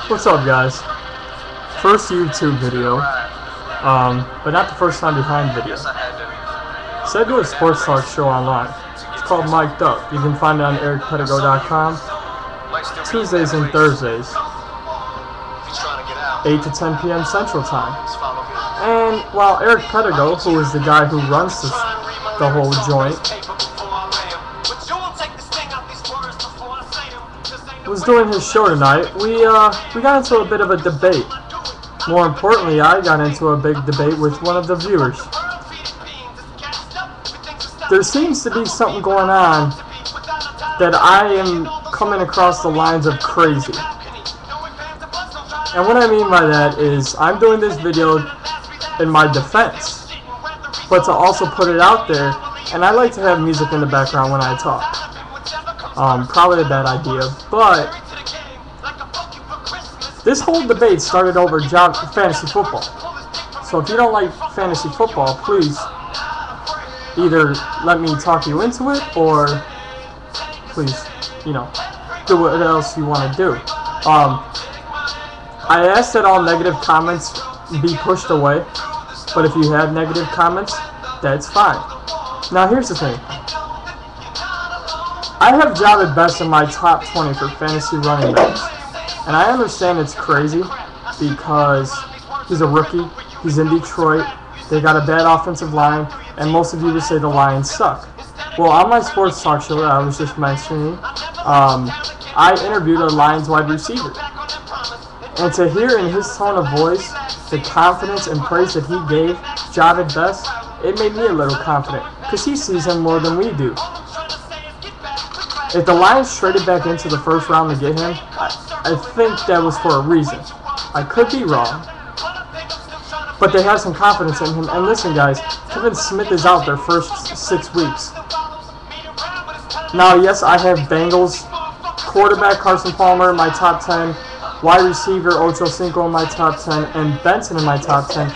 What's up, guys? First YouTube video, but not the first time behind video. So I do a sports talk show online. It's called Mic'd Up. You can find it on ericpedigo.com. Tuesdays and Thursdays, 8 to 10 p.m. Central Time. And while Eric Pedigo, who is the guy who runs the whole joint, was doing his show tonight, we got into a bit of a debate. More importantly, I got into a big debate with one of the viewers. There seems to be something going on that I am coming across the lines of crazy. And what I mean by that is I'm doing this video in my defense, but to also put it out there, and I like to have music in the background when I talk. Probably a bad idea, but this whole debate started over fantasy football. So if you don't like fantasy football, please either let me talk you into it, or please, do what else you want to do. I asked that all negative comments be pushed away, but if you have negative comments, that's fine. Now here's the thing. I have Jahvid Best in my top 20 for fantasy running backs. And I understand it's crazy because he's a rookie, he's in Detroit, they got a bad offensive line, and most of you would say the Lions suck. Well, on my sports talk show that I was just mentioning, I interviewed a Lions wide receiver. And to hear in his tone of voice the confidence and praise that he gave Jahvid Best, it made me a little confident because he sees him more than we do. If the Lions traded back into the first round to get him, I think that was for a reason. I could be wrong, but they have some confidence in him. And listen, guys, Kevin Smith is out their first 6 weeks. Now, yes, I have Bengals quarterback Carson Palmer in my top 10, wide receiver Ocho Cinco in my top 10, and Benson in my top 10.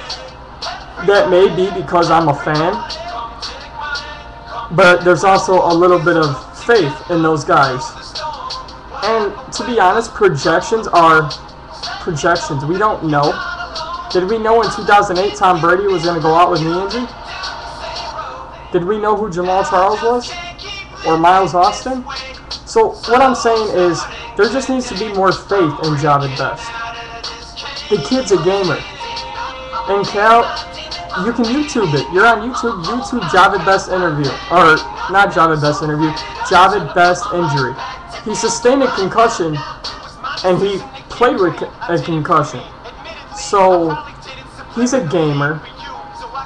That may be because I'm a fan, but there's also a little bit of faith in those guys. And to be honest, projections are projections. We don't know. Did we know in 2008 Tom Brady was going to go out with knee injury? Did we know who Jamal Charles was? Or Miles Austin? So what I'm saying is there just needs to be more faith in Jahvid Best. The kid's a gamer. And Cal, you can YouTube it. You're on YouTube. YouTube Jahvid Best interview. Or not Jahvid Best interview. Jahvid Best injury. He sustained a concussion, and he played with a concussion. So he's a gamer.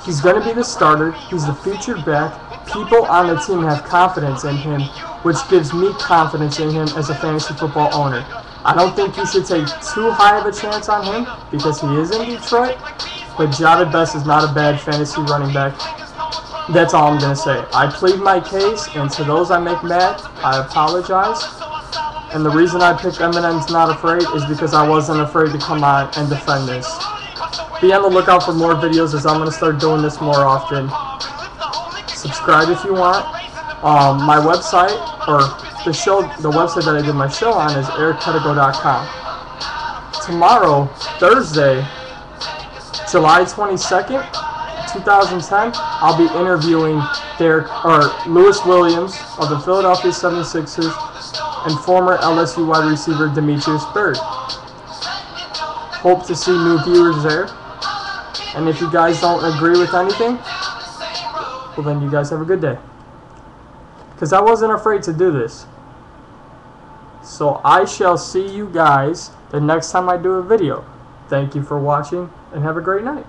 He's going to be the starter. He's the featured back. People on the team have confidence in him, which gives me confidence in him as a fantasy football owner. I don't think you should take too high of a chance on him because he is in Detroit, but Jahvid Best is not a bad fantasy running back. That's all I'm going to say. I plead my case, and to those I make mad, I apologize. And the reason I picked Eminem's Not Afraid is because I wasn't afraid to come on and defend this. Be on the lookout for more videos, as I'm going to start doing this more often. Subscribe if you want. My website, or the website that I did my show on, is ericpedigo.com. Tomorrow, Thursday, July 22nd, 2010, I'll be interviewing Lewis Williams of the Philadelphia 76ers and former LSU wide receiver Demetrius Byrd. Hope to see new viewers there. And if you guys don't agree with anything, well then you guys have a good day. Because I wasn't afraid to do this. So I shall see you guys the next time I do a video. Thank you for watching and have a great night.